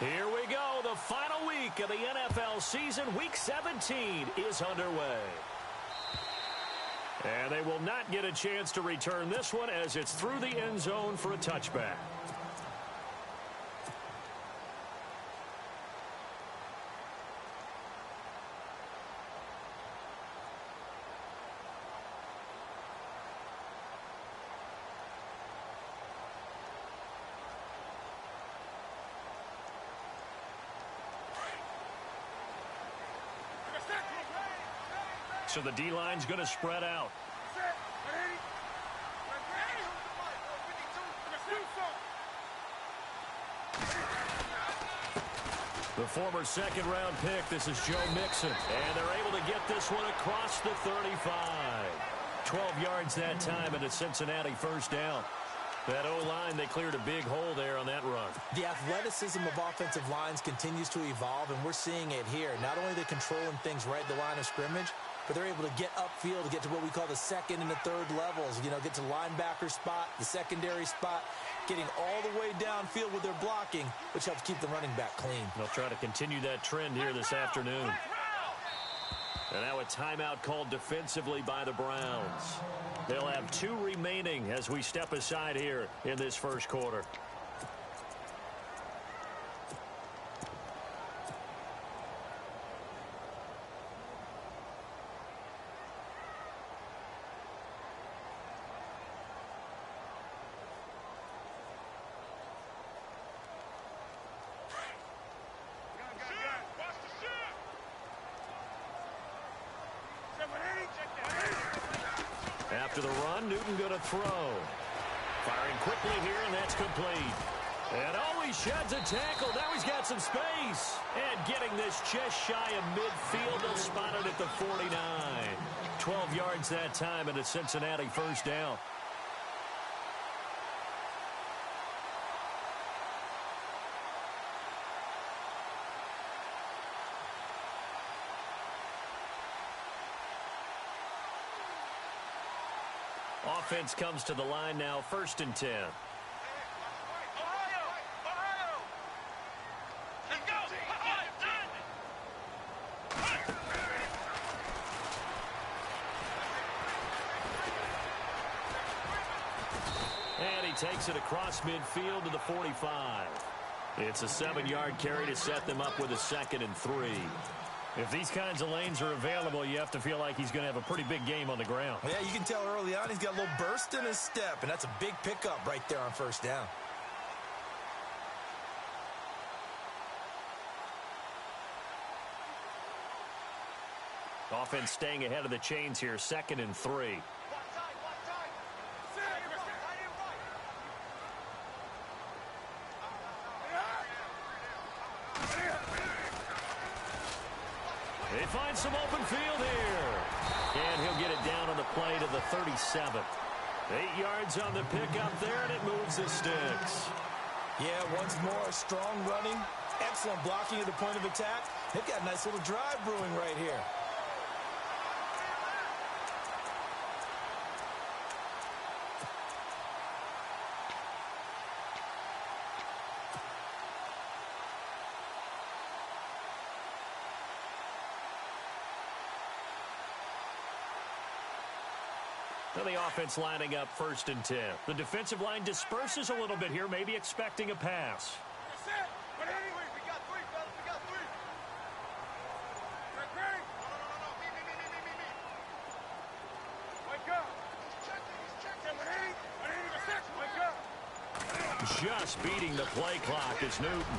Here we go. The final week of the NFL season. Week 17 is underway. And they will not get a chance to return this one as it's through the end zone for a touchback. So the D-line's going to spread out. The former second-round pick, this is Joe Mixon. And they're able to get this one across the 35. 12 yards that time and a Cincinnati first down. That O-line, they cleared a big hole there on that run. The athleticism of offensive lines continues to evolve, and we're seeing it here. Not only are they controlling things right at the line of scrimmage, but they're able to get upfield to get to what we call the second and the third levels. You know, get to linebacker spot, the secondary spot, getting all the way downfield with their blocking, which helps keep the running back clean. They'll try to continue that trend here this afternoon. And now a timeout called defensively by the Browns. They'll have 2 remaining as we step aside here in this first quarter. After the run, Newton going to throw. Firing quickly here, and that's complete. And oh, he sheds a tackle. Now he's got some space. And getting this just shy of midfield. They'll spot it at the 49. 12 yards that time, and a Cincinnati first down. Offense comes to the line now, 1st and 10. And he takes it across midfield to the 45. It's a 7-yard carry to set them up with a 2nd and 3. If these kinds of lanes are available, you have to feel like he's going to have a pretty big game on the ground. Yeah, you can tell early on he's got a little burst in his step, and that's a big pickup right there on first down. Offense staying ahead of the chains here, 2nd and 3. They find some open field here. And he'll get it down on the play to the 37. 8 yards on the pickup there, and it moves the sticks. Yeah, once more, strong running, excellent blocking at the point of attack. They've got a nice little drive brewing right here. The offense lining up 1st and 10. The defensive line disperses a little bit here, maybe expecting a pass. But anyway, we got 3, fellas. We got 3. Ready? Me. Wake up. He's checking. Wake up. Just beating the play clock is Newton.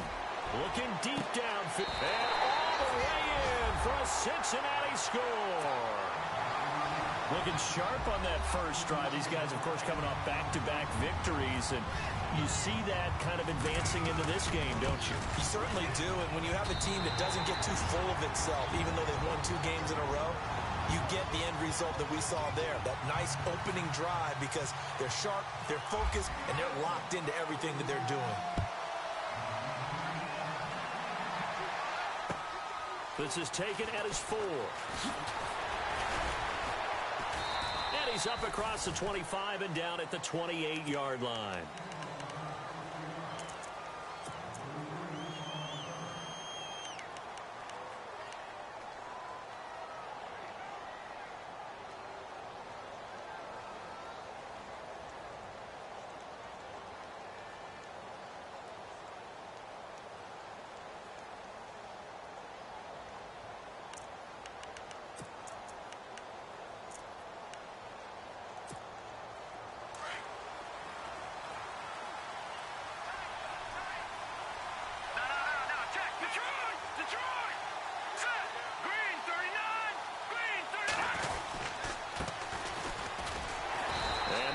Looking deep downfield. And all the way in for a Cincinnati score. Looking sharp on that first drive. These guys, of course, coming off back-to-back victories, and you see that kind of advancing into this game, don't you? You certainly do, and when you have a team that doesn't get too full of itself, even though they've won 2 games in a row, you get the end result that we saw there, that nice opening drive, because they're sharp, they're focused, and they're locked into everything that they're doing. This is taken at his 4. He's up across the 25 and down at the 28-yard line.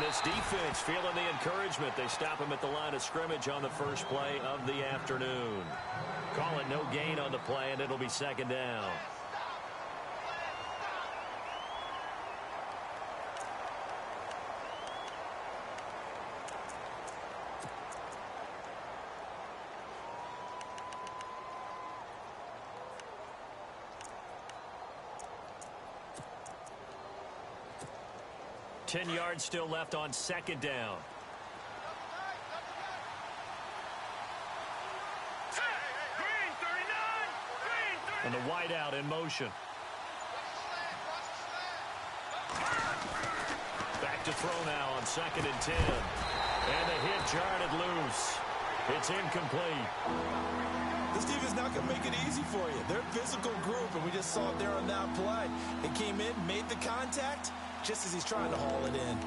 this defense feeling the encouragement. They stop him at the line of scrimmage on the first play of the afternoon. Call it no gain on the play, and it'll be second down. Ten yards still left on second down. And the wideout in motion. Back to throw now on 2nd and 10. And the hit jarred it loose. It's incomplete. This defense not going to make it easy for you. They're a physical group, and we just saw it there on that play. It came in, made the contact, just as he's trying to haul it in.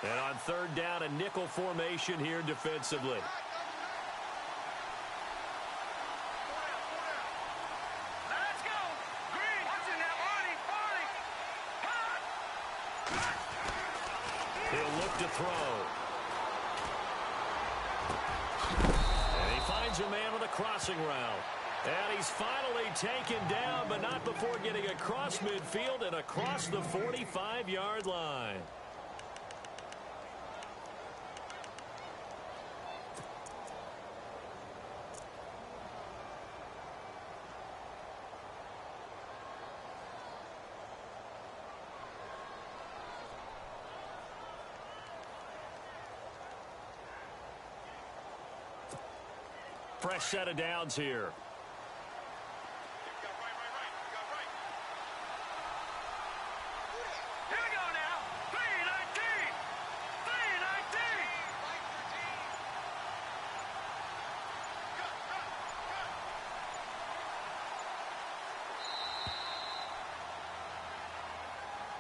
And on 3rd down, a nickel formation here defensively. Let's go. Green. Watch it now, Barney. He'll look to throw. And he finds a man on the crossing route. And he's finally taken down, but not before getting across midfield and across the 45-yard line. Fresh set of downs here. You got right. You got right. Here we go now. 319. 319. Fight your team.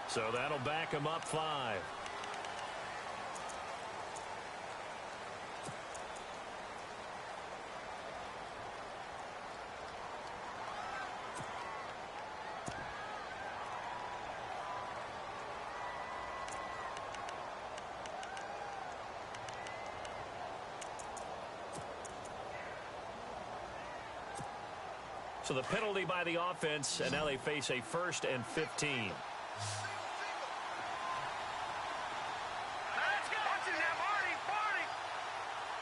So that'll back him up 5. So the penalty by the offense, and now they face a 1st and 15. Let's go. Watch it now, Barney.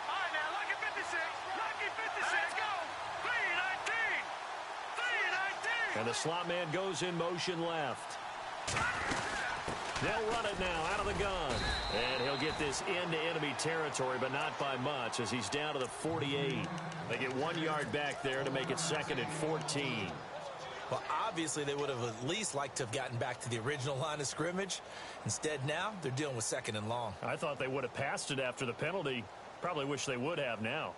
All right, now, lucky 56. Lucky 56. Let's go. 319. 319. And the slot man goes in motion left. They'll run it now out of the gun. And he'll get this into enemy territory, but not by much, as he's down to the 48. They get 1 yard back there to make it 2nd and 14. Well, obviously, they would have at least liked to have gotten back to the original line of scrimmage. Instead, now, they're dealing with 2nd and long. I thought they would have passed it after the penalty. Probably wish they would have now.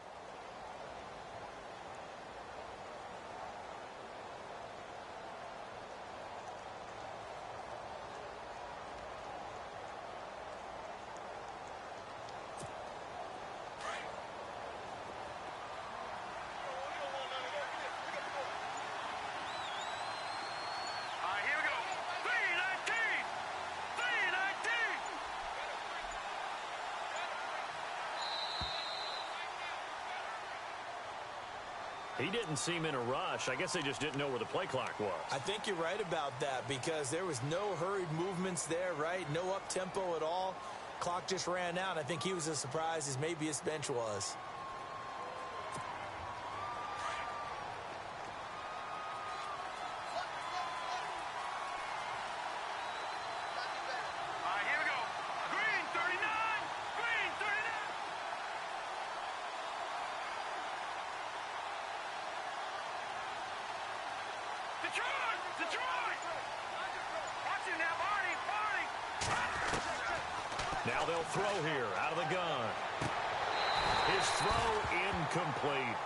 He didn't seem in a rush. I guess they just didn't know where the play clock was. I think you're right about that because there was no hurried movements there, right? No up-tempo at all. Clock just ran out. I think he was as surprised as maybe his bench was. Now they'll throw here out of the gun. His throw incomplete.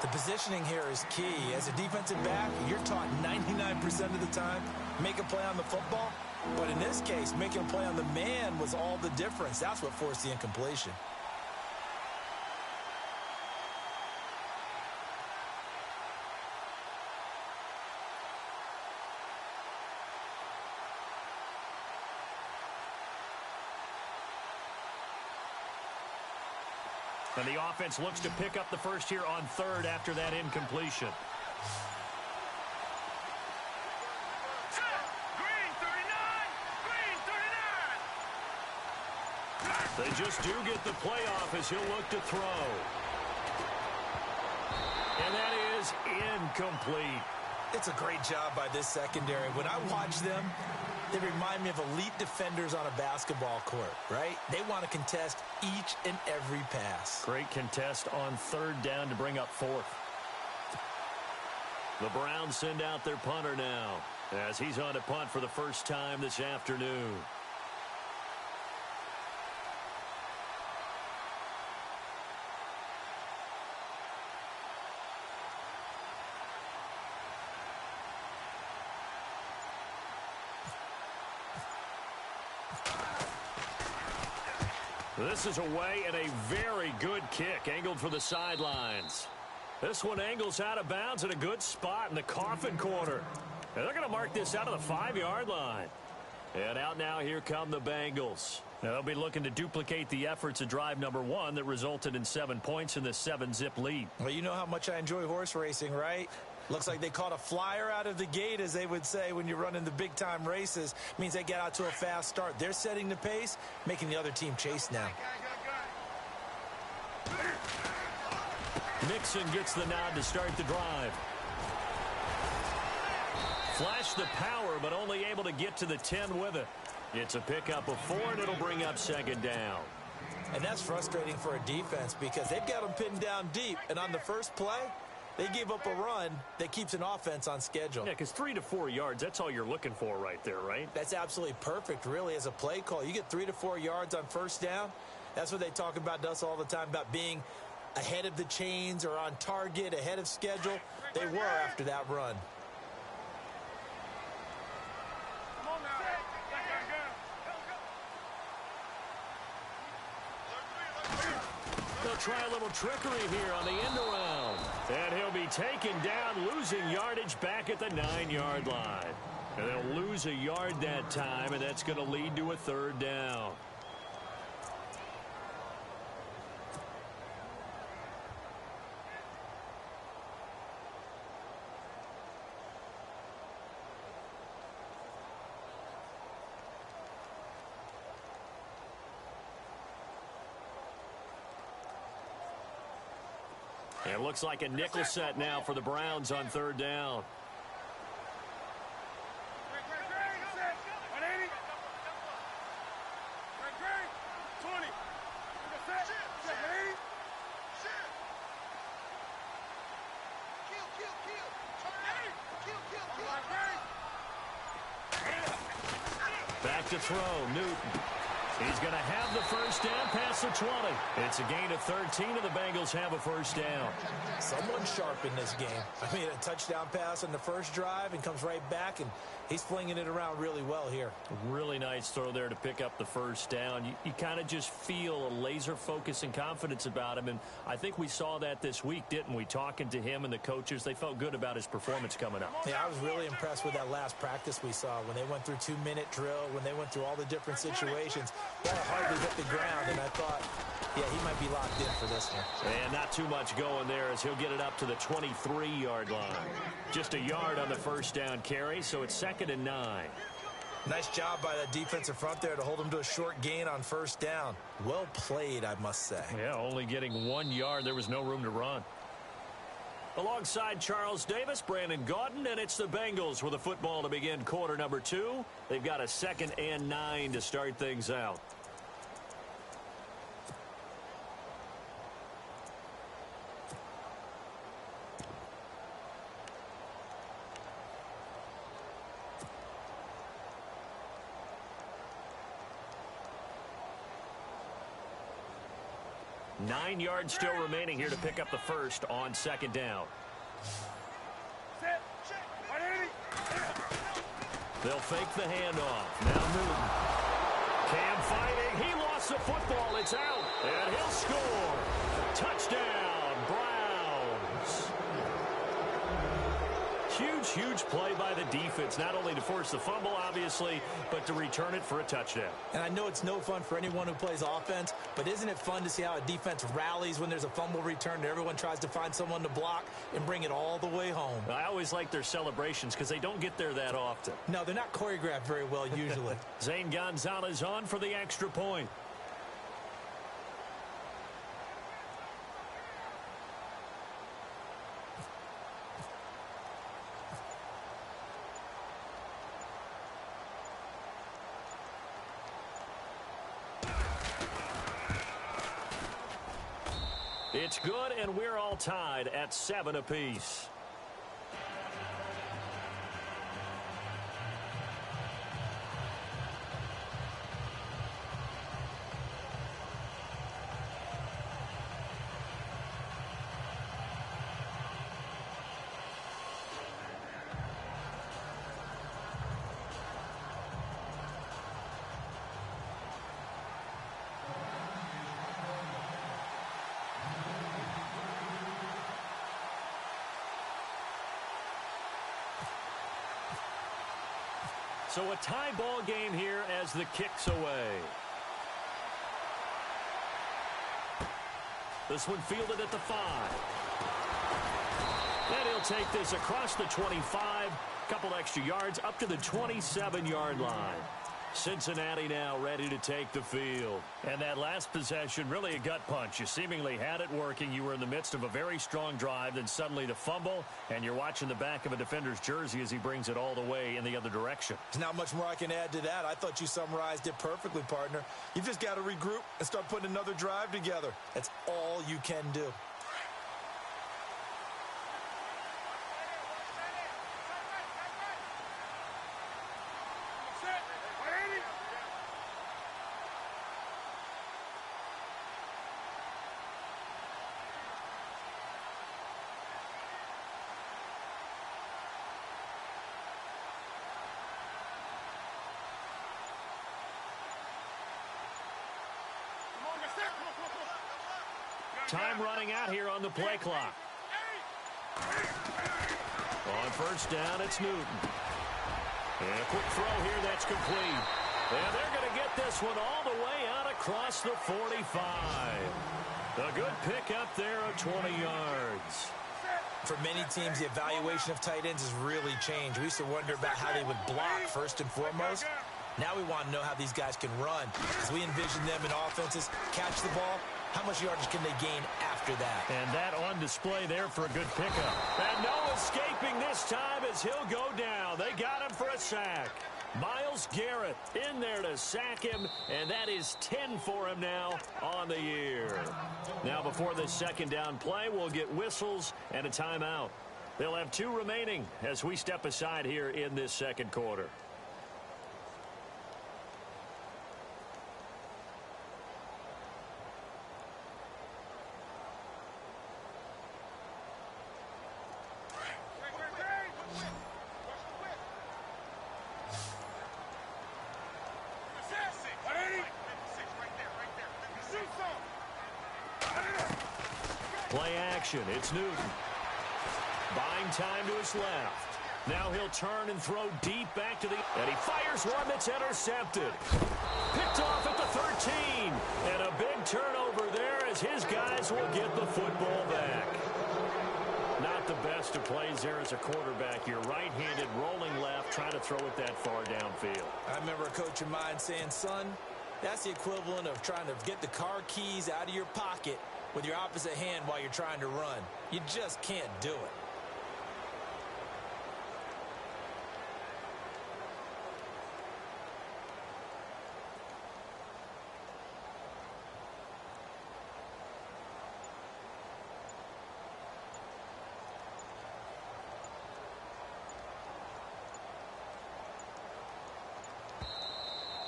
The positioning here is key. As a defensive back, you're taught 99% of the time, make a play on the football, But in this case, making a play on the man was all the difference. That's what forced the incompletion. And the offense looks to pick up the first here on third after that incompletion. Green 39! Green 39! They just do get the playoff as he'll look to throw. And that is incomplete. It's a great job by this secondary. When I watch them, they remind me of elite defenders on a basketball court, right? They want to contest each and every pass. Great contest on third down to bring up fourth. The Browns send out their punter now as he's on to punt for the first time this afternoon. This is away and a very good kick angled for the sidelines. This one angles out of bounds in a good spot in the coffin corner. And they're going to mark this out of the 5-yard line. And out now, here come the Bengals. Now they'll be looking to duplicate the efforts of drive number 1 that resulted in 7 points in this 7-zip lead. Well, you know how much I enjoy horse racing, right? Looks like they caught a flyer out of the gate, as they would say when you're running the big-time races. Means they get out to a fast start. They're setting the pace, making the other team chase now. Mixon gets the nod to start the drive. Flashed the power, but only able to get to the 10 with it. It's a pickup of 4, and it'll bring up second down. And that's frustrating for a defense because they've got them pinned down deep. And on the first play, they gave up a run that keeps an offense on schedule. Yeah, because 3 to 4 yards, that's all you're looking for right there, right? That's absolutely perfect, really, as a play call. You get 3 to 4 yards on first down. That's what they talk about to us all the time, about being ahead of the chains or on target, ahead of schedule. They were after that run. They'll try a little trickery here on the end around. And he'll be taken down, losing yardage back at the 9-yard line. And they'll lose a yard that time, and that's going to lead to a third down. It looks like a nickel set now for the Browns on third down. Back to throw, Newton. He's going to have the first down past the 20. It's a gain of 13, and the Bengals have a first down. Someone sharp in this game. I mean, a touchdown pass on the first drive and comes right back, and he's flinging it around really well here. Really nice throw there to pick up the first down. You kind of just feel a laser focus and confidence about him, and I think we saw that this week, didn't we? Talking to him and the coaches, they felt good about his performance coming up. Yeah, I was really impressed with that last practice we saw when they went through 2-minute drill, when they went through all the different situations. Ball hardly hit the ground, and I thought, yeah, he might be locked in for this one. And not too much going there as he'll get it up to the 23-yard line. Just a yard on the first down carry, so it's 2nd and 9. Nice job by that defensive front there to hold him to a short gain on first down. Well played, I must say. Yeah, only getting 1 yard. There was no room to run. Alongside Charles Davis, Brandon Gaudin, and it's the Bengals with a football to begin quarter number 2. They've got a 2nd and 9 to start things out. Nine yards still remaining here to pick up the first on second down. They'll fake the handoff. Now Newton. Cam fighting. He lost the football. It's out. And he'll score. Touchdown, Browns. Huge play by the defense, not only to force the fumble, obviously, but to return it for a touchdown. And I know it's no fun for anyone who plays offense, but isn't it fun to see how a defense rallies when there's a fumble return and everyone tries to find someone to block and bring it all the way home? I always like their celebrations because they don't get there that often. No, they're not choreographed very well usually. Zane Gonzalez on for the extra point. It's good, and we're all tied at 7 apiece. So a tie ball game here as the kick's away. This one fielded at the 5. And he'll take this across the 25. Couple extra yards up to the 27-yard line. Cincinnati now ready to take the field. And that last possession, really a gut punch. You seemingly had it working. You were in the midst of a very strong drive, then suddenly the fumble, and you're watching the back of a defender's jersey as he brings it all the way in the other direction. There's not much more I can add to that. I thought you summarized it perfectly, partner. You've just got to regroup and start putting another drive together. That's all you can do. Time running out here on the play clock. On first down, it's Newton. And a quick throw here that's complete. And they're going to get this one all the way out across the 45. A good pickup there of 20 yards. For many teams, the evaluation of tight ends has really changed. We used to wonder about how they would block first and foremost. Now we want to know how these guys can run. As we envision them in offenses, catch the ball, how much yardage can they gain after that? And that on display there for a good pickup. And no escaping this time as he'll go down. They got him for a sack. Myles Garrett in there to sack him, and that is 10 for him now on the year. Now before this second down play, we'll get whistles and a timeout. They'll have 2 remaining as we step aside here in this second quarter. Play action. It's Newton. Buying time to his left. Now he'll turn and throw deep back to the... And he fires one that's intercepted. Picked off at the 13. And a big turnover there as his guys will get the football back. Not the best of plays there as a quarterback. You're right-handed, rolling left, trying to throw it that far downfield. I remember a coach of mine saying, son, that's the equivalent of trying to get the car keys out of your pocket with your opposite hand while you're trying to run. You just can't do it.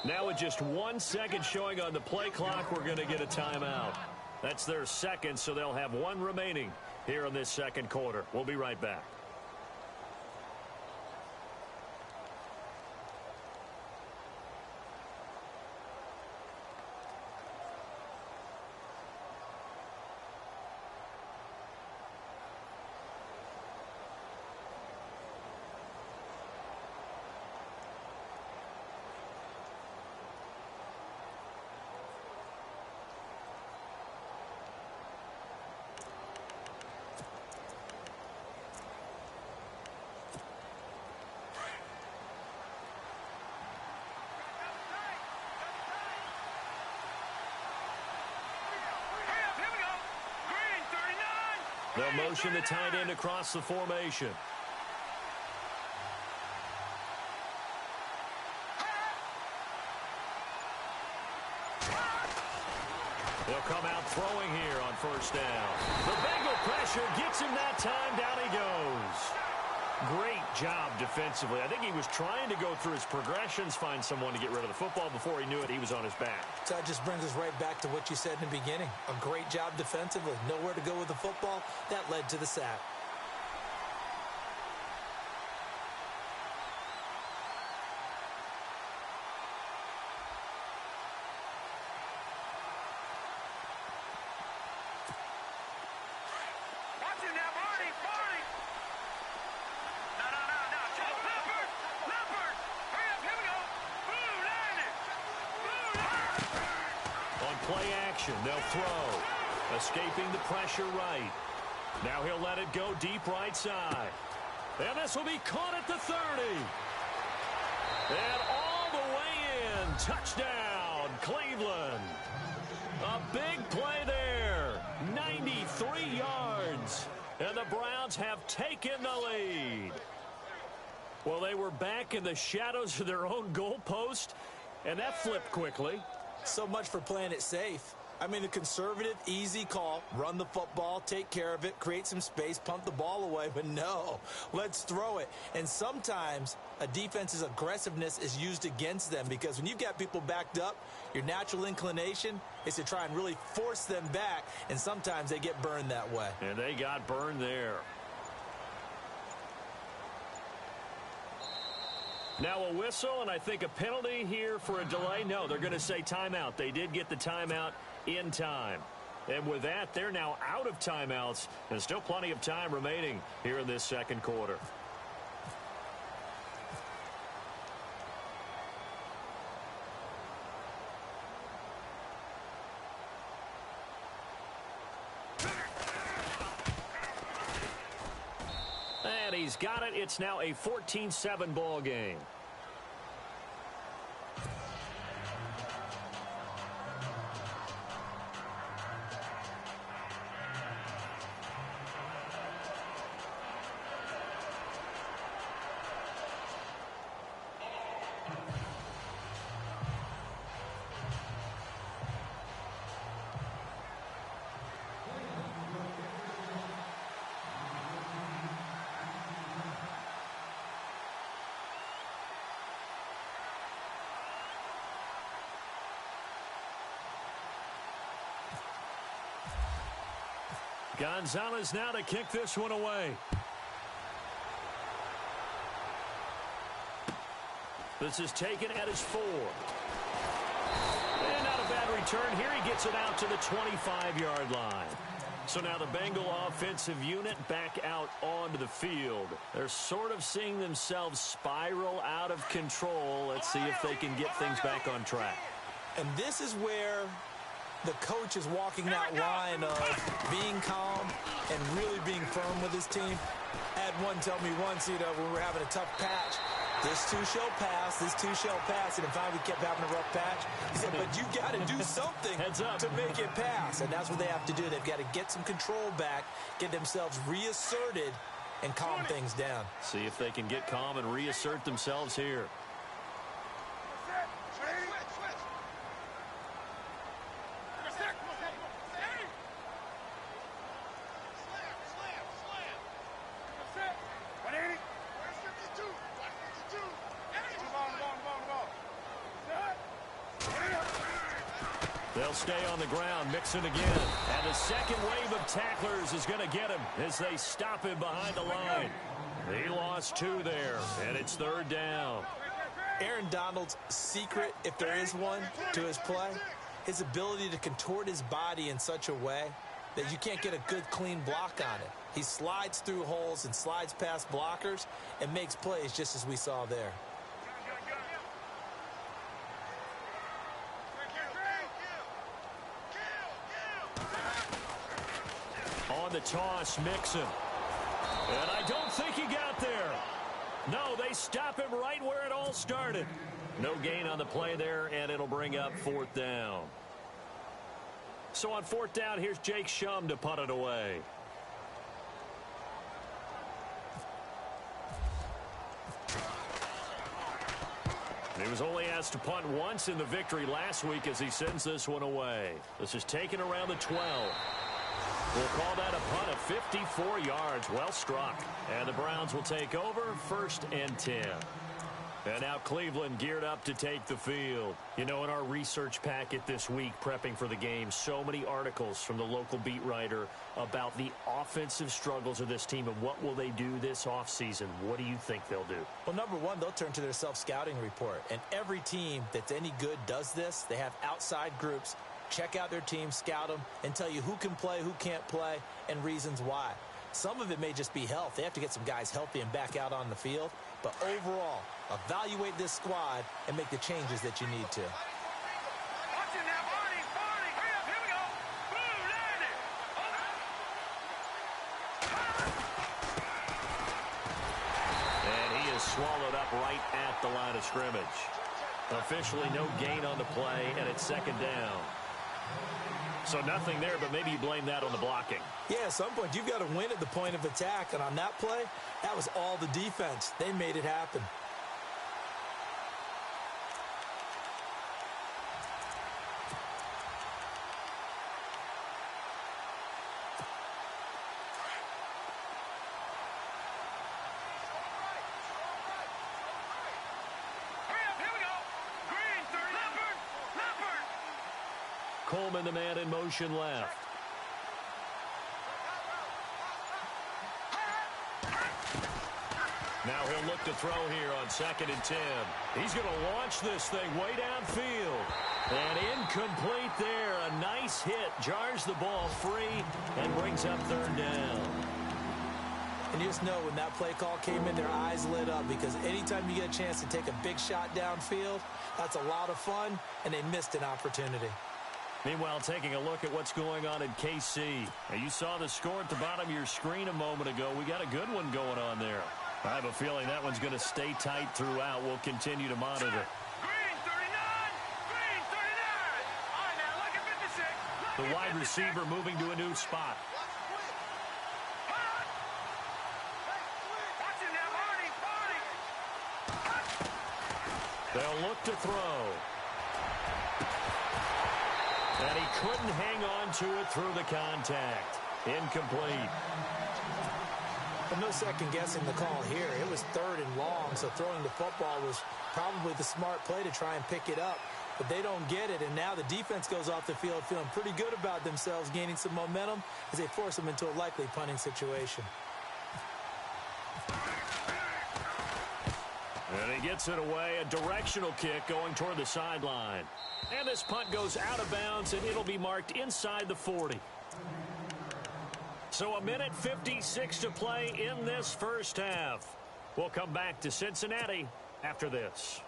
Now with just 1 second showing on the play clock, we're going to get a timeout. That's their second, so they'll have 1 remaining here in this second quarter. We'll be right back. They'll motion the tight end across the formation. They'll come out throwing here on first down. The Bengal pressure gets him that time. Down he goes. Great job defensively. I think he was trying to go through his progressions, find someone to get rid of the football. Before he knew it, he was on his back. So that just brings us right back to what you said in the beginning. A great job defensively. Nowhere to go with the football. That led to the sack. Play action, they'll throw. Escaping the pressure right. Now he'll let it go deep right side. And this will be caught at the 30. And all the way in. Touchdown, Cleveland. A big play there. 93 yards. And the Browns have taken the lead. Well, they were back in the shadows of their own goalpost, and that flipped quickly. So much for playing it safe. I mean, a conservative, easy call. Run the football, take care of it, create some space, punt the ball away. But no, let's throw it. And sometimes a defense's aggressiveness is used against them because when you've got people backed up, your natural inclination is to try and really force them back. And sometimes they get burned that way. And they got burned there. Now a whistle, and I think a penalty here for a delay. No, they're going to say timeout. They did get the timeout in time. And with that, they're now out of timeouts, and still plenty of time remaining here in this second quarter. And he's got it. It's now a 14-7 ball game. Gonzalez now to kick this one away. This is taken at his 4. And not a bad return here. He gets it out to the 25-yard line. So now the Bengal offensive unit back out onto the field. They're sort of seeing themselves spiral out of control. Let's see if they can get things back on track. And this is where the coach is walking that line of being calm and really being firm with his team. I had one tell me once, when we were having a tough patch, this too shall pass, this too shall pass. And if we kept having a rough patch, he said, but you got to do something to make it pass. And that's what they have to do. They've got to get some control back, get themselves reasserted, and calm things down. See if they can get calm and reassert themselves here. They'll stay on the ground, Mixon again. And the second wave of tacklers is going to get him as they stop him behind the line. He lost 2 there, and it's 3rd down. Aaron Donald's secret, if there is one, to his play, his ability to contort his body in such a way that you can't get a good, clean block on it. He slides through holes and slides past blockers and makes plays just as we saw there. On the toss, Mixon. And I don't think he got there. No, they stop him right where it all started. No gain on the play there, and it'll bring up 4th down. So on 4th down, here's Jake Shum to punt it away. He was only asked to punt once in the victory last week as he sends this one away. This is taken around the 12. We'll call that a punt of 54 yards. Well struck. And the Browns will take over 1st and 10. And now Cleveland geared up to take the field. You know, in our research packet this week, prepping for the game, so many articles from the local beat writer about the offensive struggles of this team and what will they do this offseason. What do you think they'll do? Well, number one, they'll turn to their self-scouting report. And every team that's any good does this. They have outside groups. Check out their team, scout them, and tell you who can play, who can't play, and reasons why. Some of it may just be health. They have to get some guys healthy and back out on the field. But overall, evaluate this squad and make the changes that you need to. Watch it now, Barney, hurry up, here we go. Boom, land it. And he is swallowed up right at the line of scrimmage. Officially no gain on the play, and it's 2nd down. So nothing there, but maybe you blame that on the blocking. Yeah, at some point, you've got to win at the point of attack. And on that play, that was all the defense. They made it happen. Coleman, the man in motion left. Now he'll look to throw here on 2nd and 10. He's going to launch this thing way downfield. And incomplete there. A nice hit. Jars the ball free and brings up 3rd down. And you just know when that play call came in, their eyes lit up because anytime you get a chance to take a big shot downfield, that's a lot of fun, and they missed an opportunity. Meanwhile, taking a look at what's going on in KC. Now, you saw the score at the bottom of your screen a moment ago. We got a good one going on there. I have a feeling that one's going to stay tight throughout. We'll continue to monitor. Green 39, Green 39. All right, now look at 56. The wide receiver moving to a new spot. Watch it now, Barney. They'll look to throw. And he couldn't hang on to it through the contact. Incomplete. But no second guessing the call here. It was 3rd and long, so throwing the football was probably the smart play to try and pick it up. But they don't get it, and now the defense goes off the field feeling pretty good about themselves, gaining some momentum as they force them into a likely punting situation. And he gets it away. A directional kick going toward the sideline. And this punt goes out of bounds, and it'll be marked inside the 40. So 1:56 to play in this first half. We'll come back to Cincinnati after this.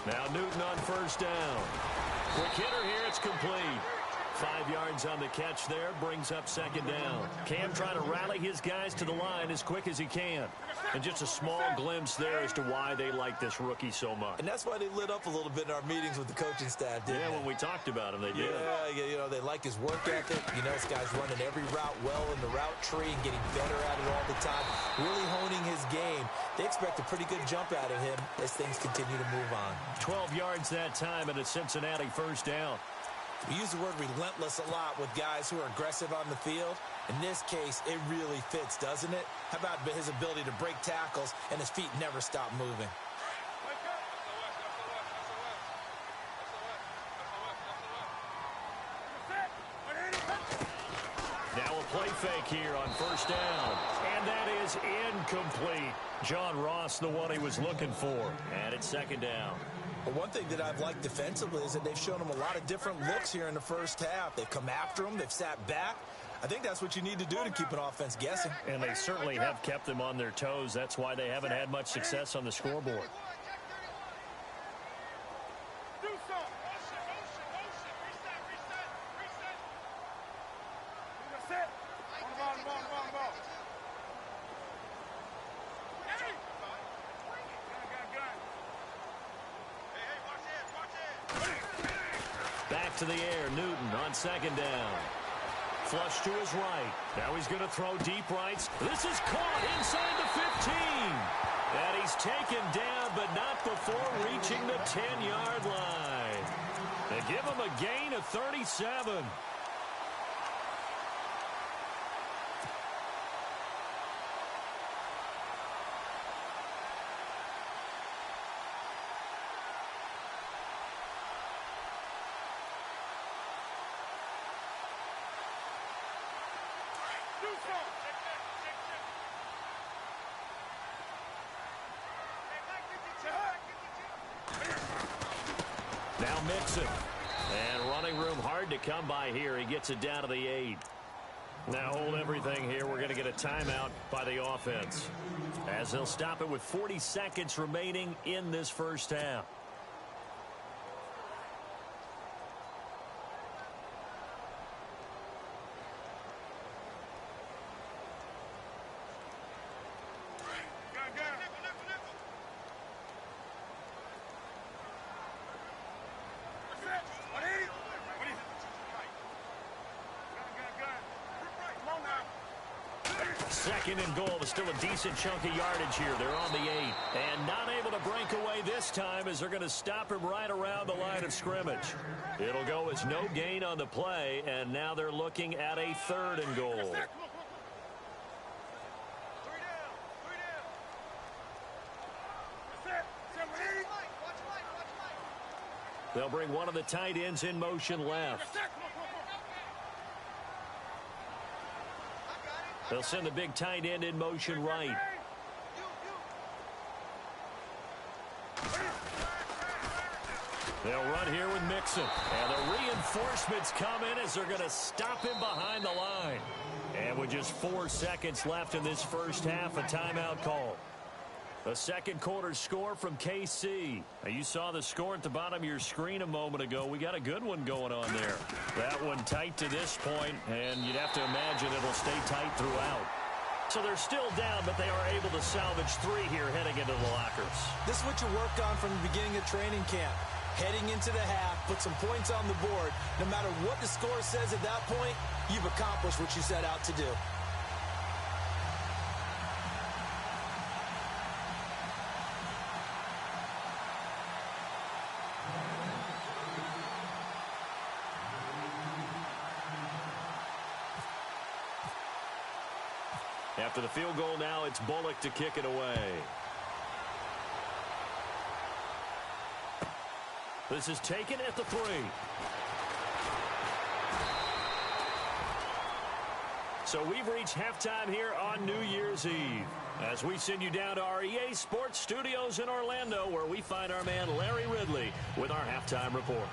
Now Newton on 1st down. Quick hitter here, it's complete. 5 yards on the catch there, brings up 2nd down. Cam trying to rally his guys to the line as quick as he can. And just a small glimpse there as to why they like this rookie so much. And that's why they lit up a little bit in our meetings with the coaching staff, didn't they? When we talked about him, they did. Yeah, you know, they like his work ethic. You know, this guy's running every route well in the route tree and getting better at it all the time, really honing his game. They expect a pretty good jump out of him as things continue to move on. 12 yards that time and a Cincinnati 1st down. We use the word relentless a lot with guys who are aggressive on the field. In this case, it really fits, doesn't it? How about his ability to break tackles and his feet never stop moving? Now a play fake here on 1st down. And that is incomplete. John Ross, the one he was looking for. And it's 2nd down. But one thing that I've liked defensively is that they've shown them a lot of different looks here in the first half. They've come after them. They've sat back. I think that's what you need to do to keep an offense guessing. And they certainly have kept them on their toes. That's why they haven't had much success on the scoreboard. Back to the air, Newton on second down. Flush to his right. Now he's going to throw deep rights. This is caught inside the 15. And he's taken down, but not before reaching the 10-yard line. They give him a gain of 37. Now Mixon. And running room hard to come by here. He gets it down to the 8. Now hold everything here. We're going to get a timeout by the offense, as they'll stop it with 40 seconds remaining in this first half. Second and goal is still a decent chunk of yardage here. They're on the 8. And not able to break away this time, as they're going to stop him right around the line of scrimmage. It'll go as no gain on the play, and now they're looking at a 3rd and goal. They'll bring one of the tight ends in motion left. They'll send the big tight end in motion right. They'll run here with Mixon. And the reinforcements come in as they're going to stop him behind the line. And with just 4 seconds left in this first half, a timeout call. The second quarter score from KC. Now, you saw the score at the bottom of your screen a moment ago. We got a good one going on there. That one tight to this point, and you'd have to imagine it'll stay tight throughout. So they're still down, but they are able to salvage 3 here heading into the lockers. This is what you worked on from the beginning of training camp. Heading into the half, put some points on the board. No matter what the score says at that point, you've accomplished what you set out to do. After the field goal now, it's Bullock to kick it away. This is taken at the 3. So we've reached halftime here on New Year's Eve, as we send you down to our EA Sports Studios in Orlando, where we find our man Larry Ridley with our halftime report.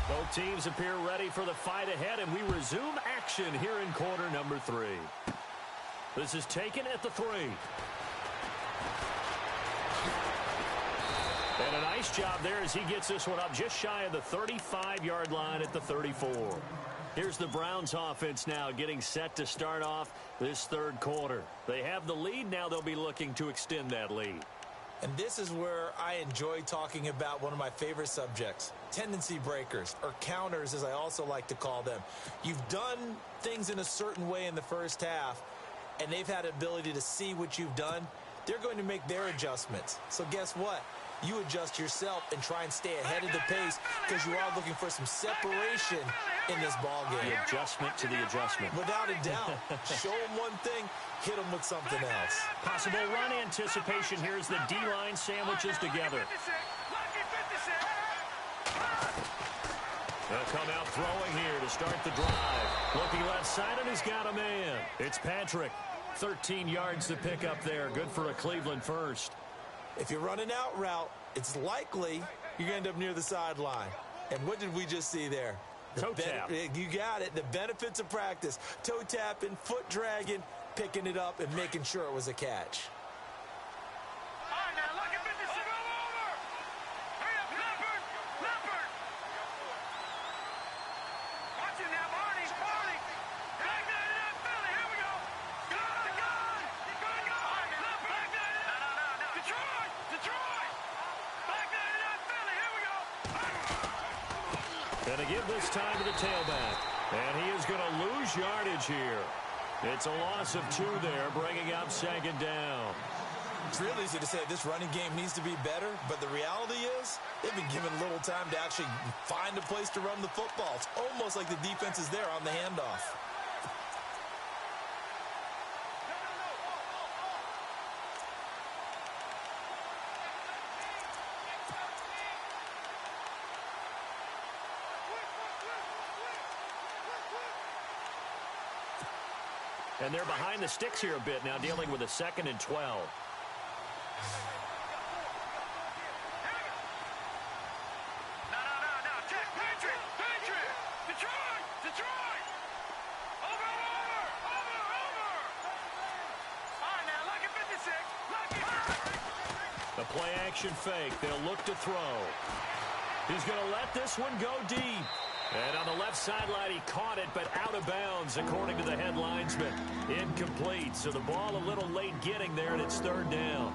Both teams appear ready for the fight ahead, and we resume action here in quarter number 3. This is taken at the 3. And a nice job there as he gets this one up just shy of the 35-yard line at the 34. Here's the Browns offense now getting set to start off this third quarter. They have the lead. Now they'll be looking to extend that lead. And this is where I enjoy talking about one of my favorite subjects, tendency breakers, or counters as I also like to call them. You've done things in a certain way in the first half, and they've had the ability to see what you've done. They're going to make their adjustments. So guess what? You adjust yourself and try and stay ahead of the pace, because you are looking for some separation in this ball game. The adjustment to the adjustment. Without a doubt. Show them one thing, hit them with something else. Possible run anticipation here as the D-line sandwiches together. They'll come out throwing here to start the drive. Looking left side, and he's got a man. It's Patrick. 13 yards to pick up there. Good for a Cleveland first. If you're running out route, it's likely you're going to end up near the sideline. And what did we just see there? Toe tap. You got it. The benefits of practice. Toe tapping, foot dragging, picking it up, and making sure it was a catch. All right, now, look at 56. Over. Hurry up, Leopard. Leopard. Watch it now, Barney. Barney. Back there to that Philly. Here we go. Gun. Go. All right, now, back there to that. No. Detroit. Back there to that Philly. Here we go. Going to give this time to the tailback. And he is going to lose yardage here. It's a loss of 2 there, bringing up second down. It's real easy to say this running game needs to be better, but the reality is they've been given little time to actually find a place to run the football. It's almost like the defense is there on the handoff. And they're behind the sticks here a bit now, dealing with a 2nd and 12. No. Check. Patriot. Detroit. Over. All right, now, lucky 56. The play action fake. They'll look to throw. He's going to let this one go deep. And on the left sideline, he caught it, but out of bounds, according to the head linesman. Incomplete, so the ball a little late getting there, and it's 3rd down.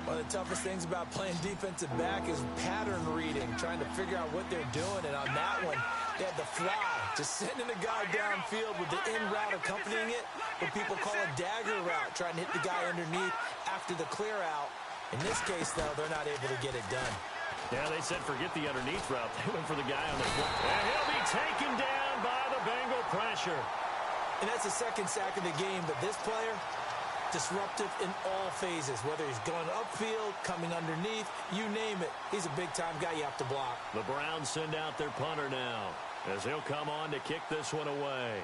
One of the toughest things about playing defensive back is pattern reading, trying to figure out what they're doing. And on that one, they had the fly, just sending a guy downfield with the in route accompanying it, what people call a dagger route, trying to hit the guy underneath after the clear out. In this case, though, they're not able to get it done. Yeah, they said forget the underneath route. They went for the guy on the foot. And he'll be taken down by the Bengal pressure. And that's the 2nd sack of the game, but this player, disruptive in all phases, whether he's going upfield, coming underneath, you name it. He's a big-time guy you have to block. The Browns send out their punter now, as he'll come on to kick this one away.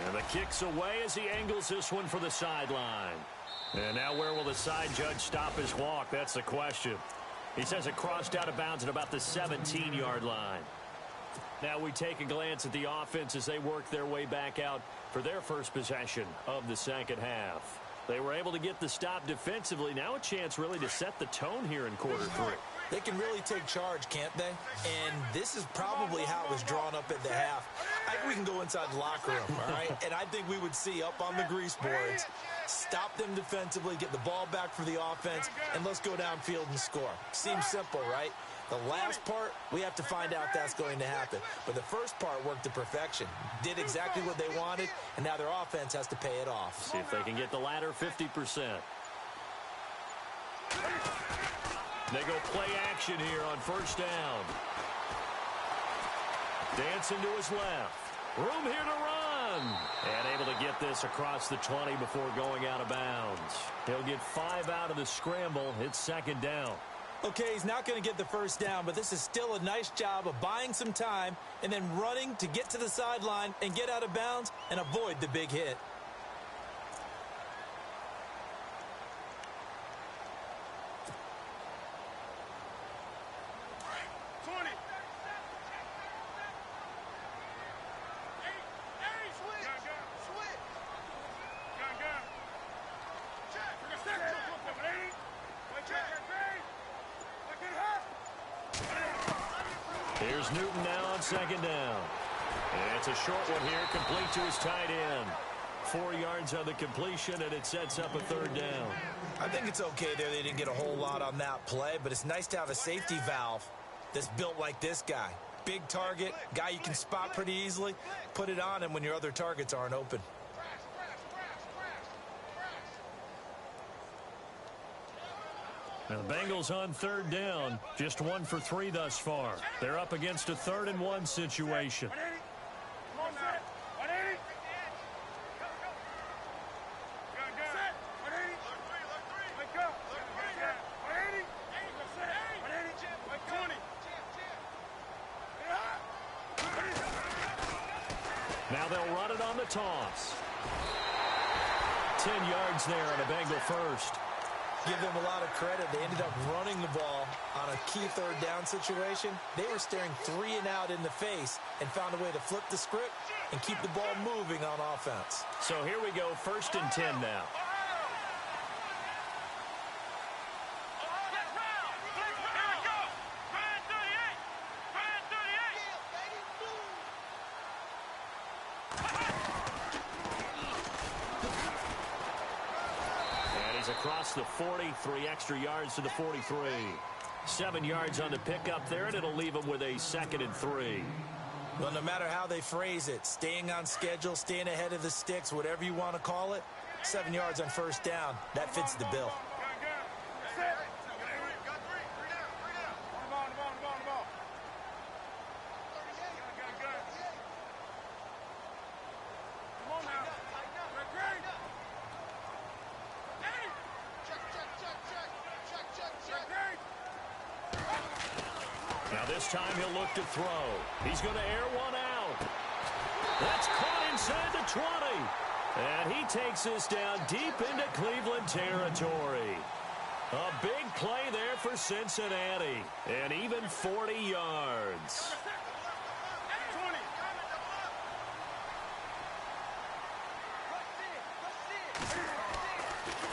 And the kick's away as he angles this one for the sideline. And now where will the side judge stop his walk? That's the question. He says it crossed out of bounds at about the 17-yard line. Now we take a glance at the offense as they work their way back out for their first possession of the second half. They were able to get the stop defensively. Now a chance really to set the tone here in quarter 3. They can really take charge, can't they? And this is probably how it was drawn up at the half. I think we can go inside the locker room, all right? And I think we would see up on the grease boards, stop them defensively, get the ball back for the offense, and let's go downfield and score. Seems simple, right? The last part, we have to find out if that's going to happen. But the first part worked to perfection. Did exactly what they wanted, and now their offense has to pay it off. See if they can get the latter 50%. They go play action here on first down. Dancing to his left. Room here to run. And able to get this across the 20 before going out of bounds. He'll get 5 out of the scramble. It's 2nd down. Okay, he's not going to get the first down, but this is still a nice job of buying some time and then running to get to the sideline and get out of bounds and avoid the big hit. Here's Newton now on 2nd down. And it's a short one here, complete to his tight end. 4 yards on the completion, and it sets up a 3rd down. I think it's okay there. They didn't get a whole lot on that play, but it's nice to have a safety valve that's built like this guy. Big target, guy you can spot pretty easily. Put it on him when your other targets aren't open. Now the Bengals on 3rd down, just 1 for 3 thus far. They're up against a 3rd and 1 situation. Now they'll run it on the toss. 10 yards there on a Bengal first. Give them a lot of credit. They ended up running the ball on a key third down situation. They were staring 3 and out in the face and found a way to flip the script and keep the ball moving on offense. So here we go, 1st and 10 now. Across the 40, 3 extra yards to the 43. 7 yards on the pickup there, and it'll leave them with a 2nd and 3. Well, no matter how they phrase it, staying on schedule, staying ahead of the sticks, whatever you want to call it, 7 yards on 1st down, that fits the bill. This time he'll look to throw. He's going to air one out. That's caught inside the 20. And he takes this down deep into Cleveland territory. A big play there for Cincinnati. And even 40 yards.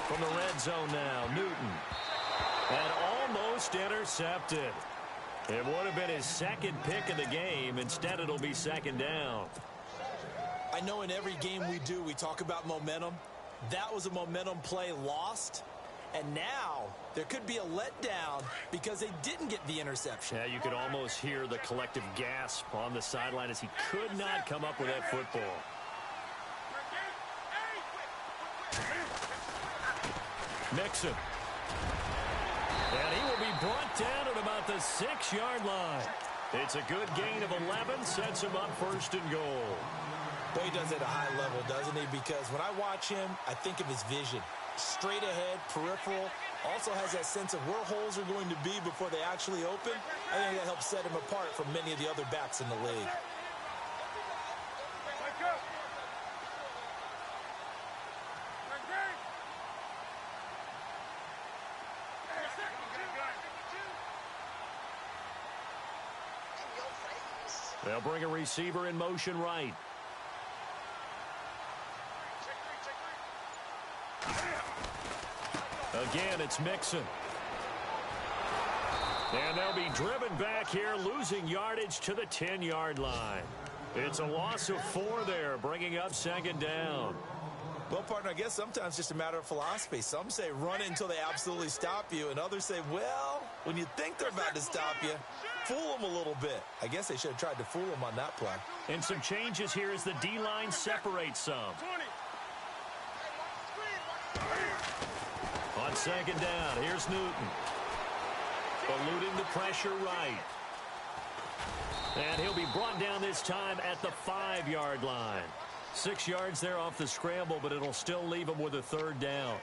From the red zone now, Newton. And almost intercepted. It would have been his 2nd pick of the game. Instead, it'll be 2nd down. I know in every game we do, we talk about momentum. That was a momentum play lost. And now there could be a letdown because they didn't get the interception. Yeah, you could almost hear the collective gasp on the sideline as he could not come up with that football. Mixon. And he will be brought down at about the 6-yard line. It's a good gain of 11, sets him up 1st and goal. Well, he does it at a high level, doesn't he? Because when I watch him, I think of his vision. Straight ahead, peripheral, also has that sense of where holes are going to be before they actually open. I think that helps set him apart from many of the other backs in the league. They'll bring a receiver in motion right. Again, it's Mixon. And they'll be driven back here, losing yardage to the 10-yard line. It's a loss of 4 there, bringing up 2nd down. Well, partner, I guess sometimes it's just a matter of philosophy. Some say run it until they absolutely stop you, and others say, well, when you think they're about to stop you, fool them a little bit. I guess they should have tried to fool them on that play. And some changes here as the D-line separates some. On 2nd down, here's Newton. Eluding the pressure right. And he'll be brought down this time at the 5-yard line. 6 yards there off the scramble, but it'll still leave him with a 3rd down.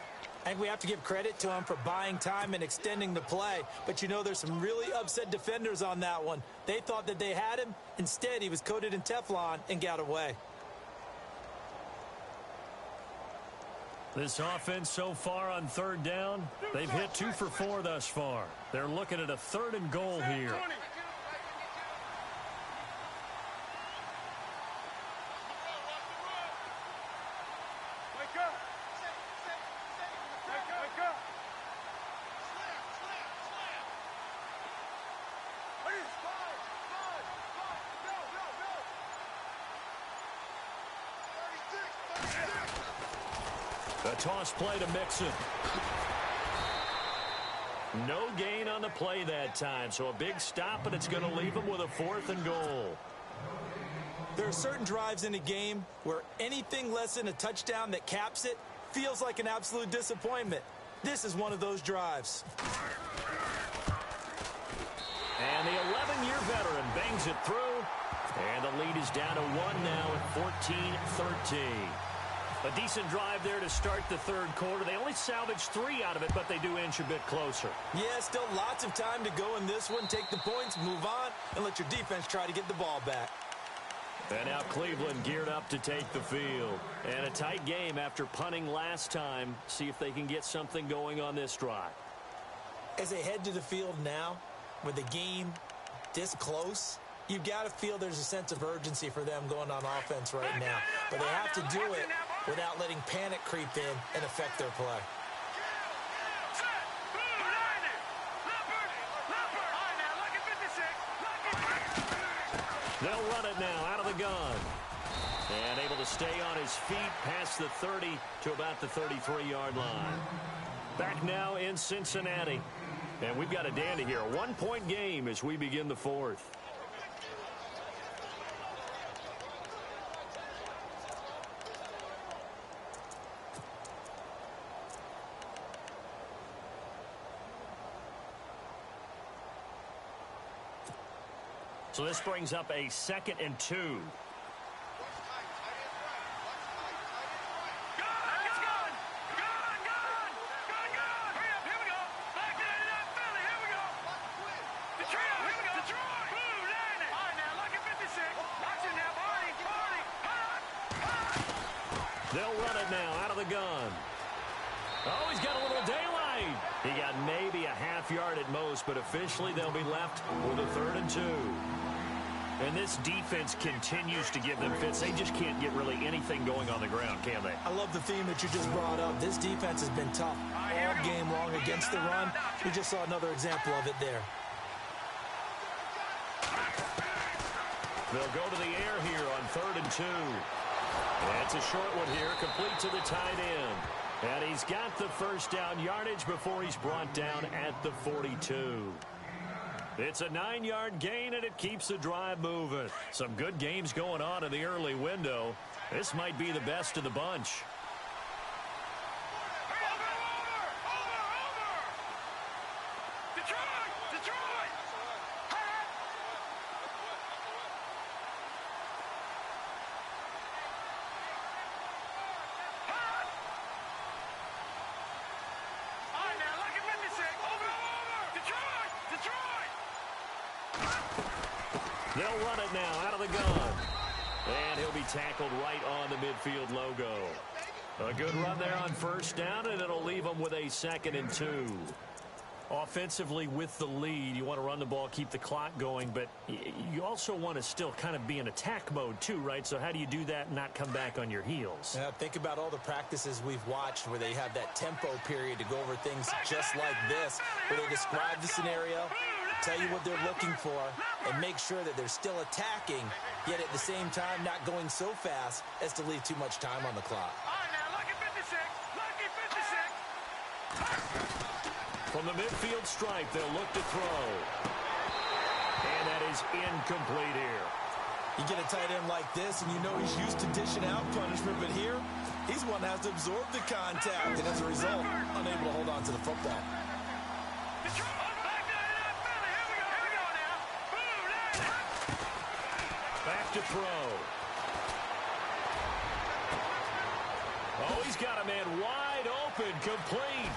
I think we have to give credit to him for buying time and extending the play. But, you know, there's some really upset defenders on that one. They thought that they had him. Instead, he was coated in Teflon and got away. This offense so far on 3rd down, they've hit 2 for 4 thus far. They're looking at a 3rd and goal here. A toss play to Mixon. No gain on the play that time, so a big stop, and it's going to leave him with a 4th and goal. There are certain drives in a game where anything less than a touchdown that caps it feels like an absolute disappointment. This is one of those drives. And the 11-year veteran bangs it through, and the lead is down to 1 now at 14-13. A decent drive there to start the 3rd quarter. They only salvaged 3 out of it, but they do inch a bit closer. Yeah, still lots of time to go in this one. Take the points, move on, and let your defense try to get the ball back. And now Cleveland geared up to take the field. And a tight game after punting last time. See if they can get something going on this drive. As they head to the field now, with the game this close, you've got to feel there's a sense of urgency for them going on offense right now. But they have to do it without letting panic creep in and affect their play. They'll run it now out of the gun. And able to stay on his feet past the 30 to about the 33-yard line. Back now in Cincinnati. And we've got a dandy here. A one-point game as we begin the fourth. So this brings up a 2nd and 2. They'll run it now out of the gun. Oh, he's got a little daylight. He got maybe a half yard at most, but officially they'll be left with a 3rd and 2. And this defense continues to give them fits. They just can't get really anything going on the ground, can they? I love the theme that you just brought up. This defense has been tough all game long against the run. We just saw another example of it there. They'll go to the air here on 3rd and 2. That's a short one here, complete to the tight end. And he's got the first down yardage before he's brought down at the 42. It's a 9-yard gain, and it keeps the drive moving. Some good games going on in the early window. This might be the best of the bunch. They'll run it now out of the gun. And he'll be tackled right on the midfield logo. A good run there on first down, and it'll leave them with a 2nd and 2. Offensively with the lead, you want to run the ball, keep the clock going, but you also want to still kind of be in attack mode too, right? So how do you do that and not come back on your heels? Think about all the practices we've watched where they have that tempo period to go over things just like this, where they describe the scenario, tell you what they're looking for, and make sure that they're still attacking, yet at the same time not going so fast as to leave too much time on the clock. From the midfield stripe, they'll look to throw. And that is incomplete here. You get a tight end like this, and you know he's used to dishing out punishment, but here, he's one that has to absorb the contact, and as a result, unable to hold on to the football. Back to throw. Oh, he's got a man wide open, complete.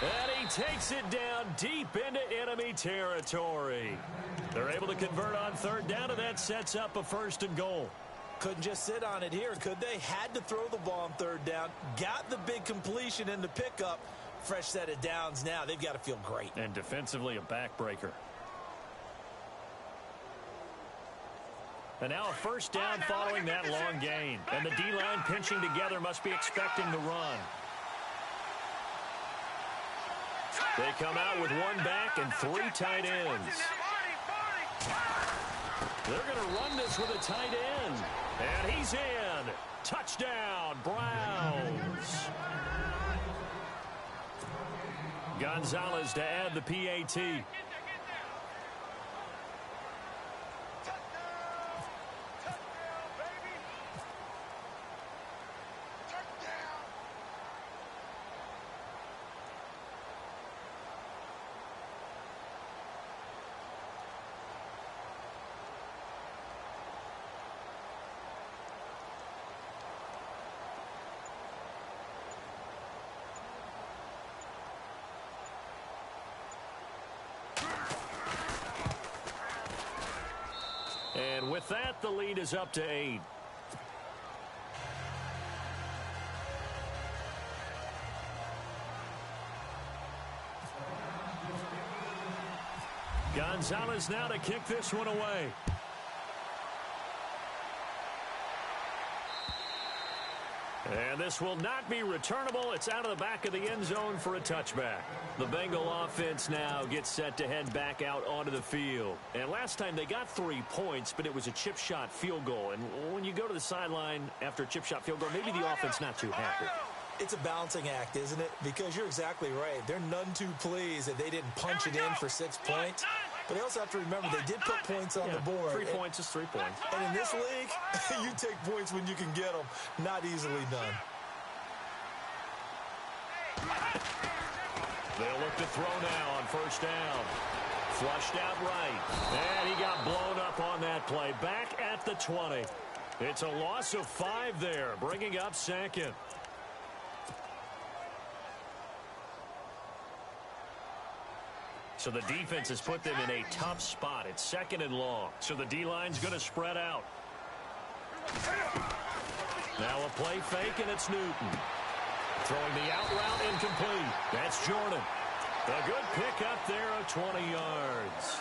And he takes it down deep into enemy territory. They're able to convert on 3rd down, and that sets up a 1st and goal. Couldn't just sit on it here, could they? Had to throw the ball on 3rd down. Got the big completion in the pickup. Fresh set of downs now. They've got to feel great. And defensively, a backbreaker. And now a 1st down following that long gain. And the D-line pinching together must be expecting the run. They come out with 1 back and 3 tight ends. They're going to run this with a tight end. And he's in. Touchdown, Browns. Gonzalez to add the PAT. with that, the lead is up to 8. Gonzalez now to kick this one away. And this will not be returnable. It's out of the back of the end zone for a touchback. The Bengal offense now gets set to head back out onto the field. And last time they got 3 points, but it was a chip shot field goal. And when you go to the sideline after a chip shot field goal, maybe the offense not too happy. It's a balancing act, isn't it? Because you're exactly right. They're none too pleased that they didn't punch it in for 6 points. But they also have to remember they did put points on the board. 3 points is 3 points. And in this league, you take points when you can get them. Not easily done. They'll look to throw now on first down. Flushed out right. And he got blown up on that play. Back at the 20. It's a loss of 5 there, bringing up second. So the defense has put them in a tough spot. It's 2nd and long. So the D-line's going to spread out. Now a play fake, and it's Newton. Throwing the out route incomplete. That's Jordan. A good pickup there of 20 yards.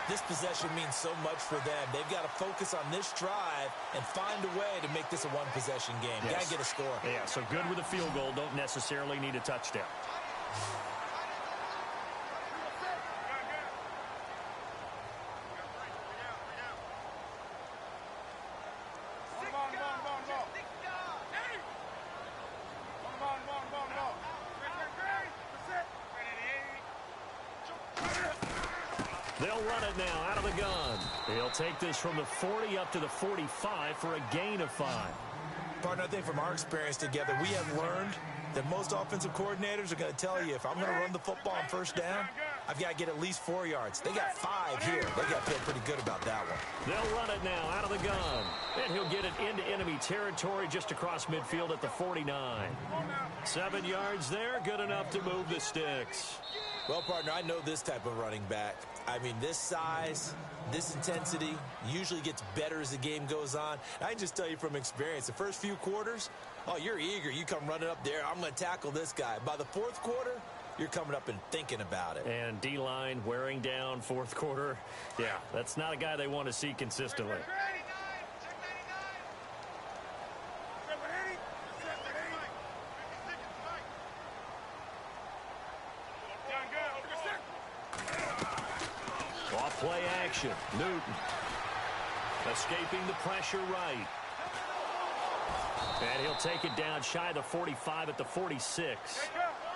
This possession means so much for them. They've got to focus on this drive and find a way to make this a one-possession game. Yes. Got to get a score. Yeah, so good with a field goal. Don't necessarily need a touchdown. They'll run it now out of the gun. He'll take this from the 40 up to the 45 for a gain of 5. Partner, I think from our experience together, we have learned that most offensive coordinators are going to tell you, if I'm going to run the football on first down, I've got to get at least 4 yards. They got 5 here. They got to feel pretty good about that one. They'll run it now out of the gun. And he'll get it into enemy territory just across midfield at the 49. 7 yards there, good enough to move the sticks. Well, partner, I know this type of running back. I mean, this size, this intensity usually gets better as the game goes on. I can just tell you from experience, the first few quarters, oh, you're eager. You come running up there. I'm going to tackle this guy. By the 4th quarter, you're coming up and thinking about it. And D-line wearing down 4th quarter. Yeah, that's not a guy they want to see consistently. Play action. Newton escaping the pressure right. And he'll take it down shy of the 45 at the 46.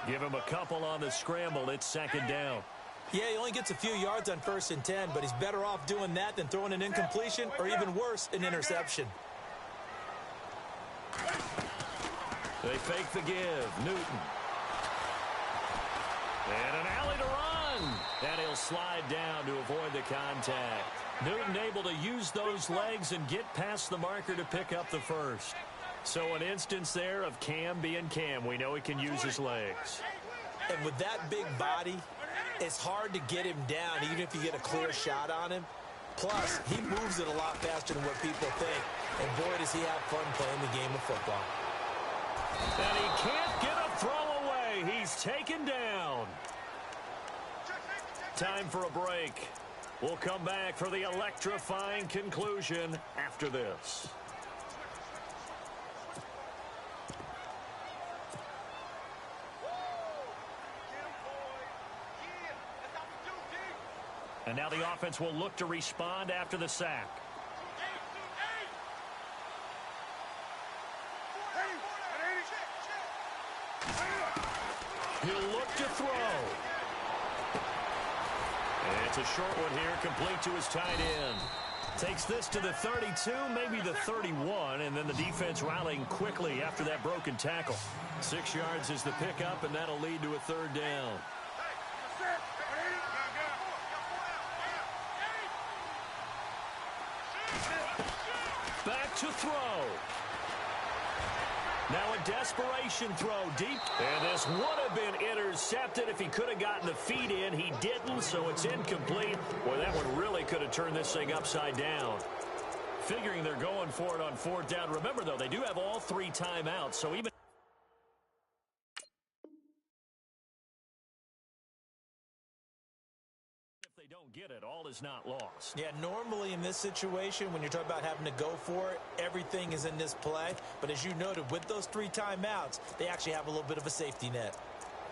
Give him a couple on the scramble. It's 2nd down. Yeah, he only gets a few yards on 1st and 10, but he's better off doing that than throwing an incompletion or even worse, an interception. They fake the give. Newton. And an alley to run. And he'll slide down to avoid the contact. Newton able to use those legs and get past the marker to pick up the first. So an instance there of Cam being Cam. We know he can use his legs. And with that big body, it's hard to get him down, even if you get a clear shot on him. Plus, he moves it a lot faster than what people think. And boy, does he have fun playing the game of football. And he can't get a throw away. He's taken down. Time for a break. We'll come back for the electrifying conclusion after this. And now the offense will look to respond after the sack. He'll look to throw. And it's a short one here, complete to his tight end. Takes this to the 32, maybe the 31, and then the defense rallying quickly after that broken tackle. 6 yards is the pickup, and that'll lead to a 3rd down. Back to throw. Now a desperation throw deep. And this would have been intercepted if he could have gotten the feet in. He didn't, so it's incomplete. Boy, that one really could have turned this thing upside down. Figuring they're going for it on fourth down. Remember, though, they do have all 3 timeouts, so even if they don't get it, all is not lost. Yeah, normally in this situation, when you're talking about having to go for it, everything is in this play. But as you noted, with those 3 timeouts, they actually have a little bit of a safety net.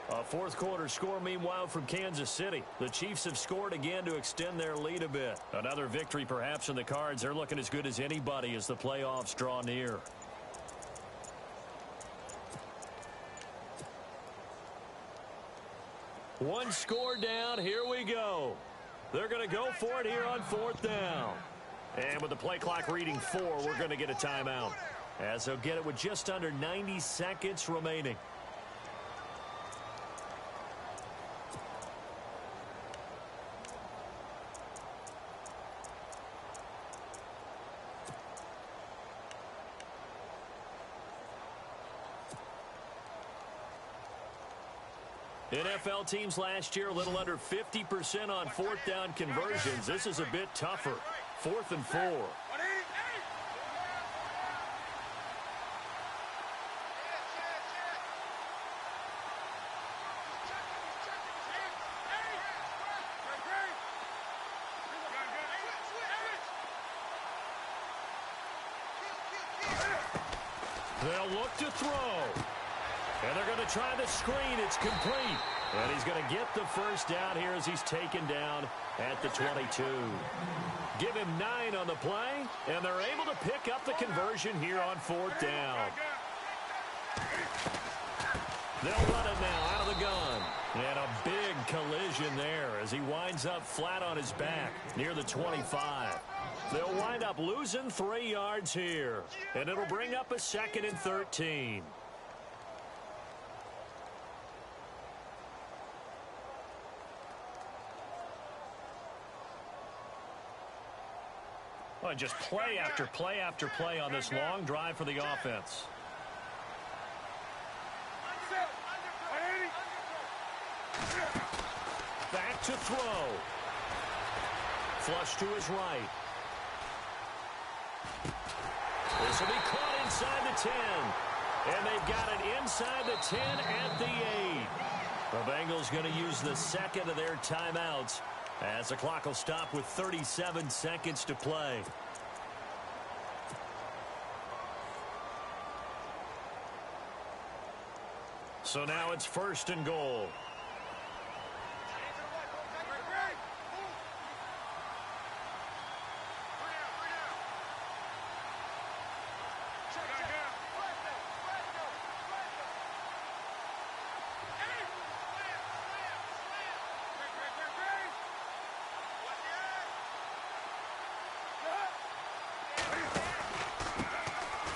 A fourth quarter score, meanwhile, from Kansas City. The Chiefs have scored again to extend their lead a bit. Another victory perhaps in the cards. They're looking as good as anybody as the playoffs draw near. One score down. Here we go. They're going to go for it here on fourth down. And with the play clock reading 4, we're going to get a timeout, as they'll get it with just under 90 seconds remaining. NFL teams last year a little under 50% on fourth down conversions. This is a bit tougher. 4th and 4. They'll look to throw. And they're going to try the screen. It's complete. And he's going to get the first down here as he's taken down at the 22. Give him 9 on the play, and they're able to pick up the conversion here on fourth down. They'll run it now out of the gun. And a big collision there as he winds up flat on his back near the 25. They'll wind up losing 3 yards here. And it'll bring up a 2nd and 13. Well, just play after play after play on this long drive for the offense. Back to throw. Flush to his right. This will be caught inside the 10. And they've got it inside the 10 at the 8. The Bengals going to use the 2nd of their timeouts, as the clock will stop with 37 seconds to play. So now it's 1st and goal.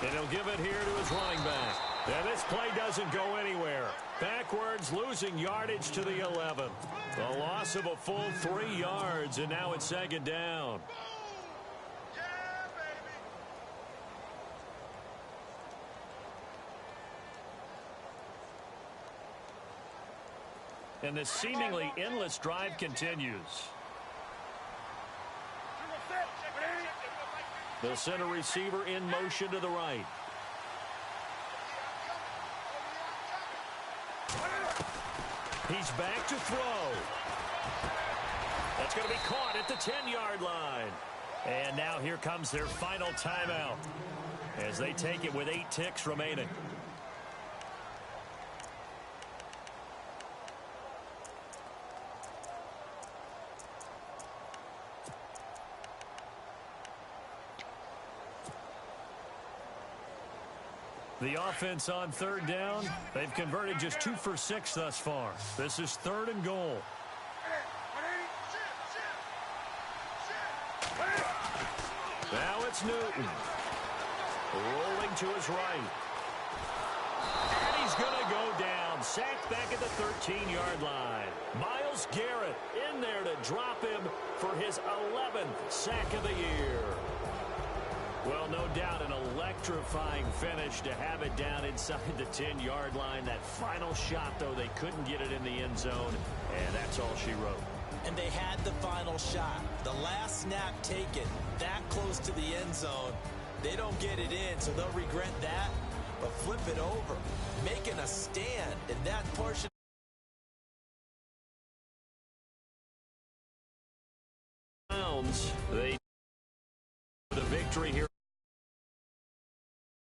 And he'll give it here to his running back. And this play doesn't go anywhere. Backwards, losing yardage to the 11. The loss of a full 3 yards, and now it's 2nd down. And this seemingly endless drive continues. The center receiver in motion to the right. He's back to throw. That's going to be caught at the 10-yard line. And now here comes their final timeout as they take it with 8 ticks remaining. The offense on 3rd down, they've converted just 2 for 6 thus far. This is 3rd and goal. Now it's Newton. Rolling to his right. And he's going to go down. Sacked back at the 13-yard line. Myles Garrett in there to drop him for his 11th sack of the year. Well, no doubt an electrifying finish to have it down inside the 10-yard line. That final shot, though, they couldn't get it in the end zone, and that's all she wrote. And they had the final shot. The last snap taken that close to the end zone. They don't get it in, so they'll regret that. But flip it over, making a stand in that portion. They the victory here.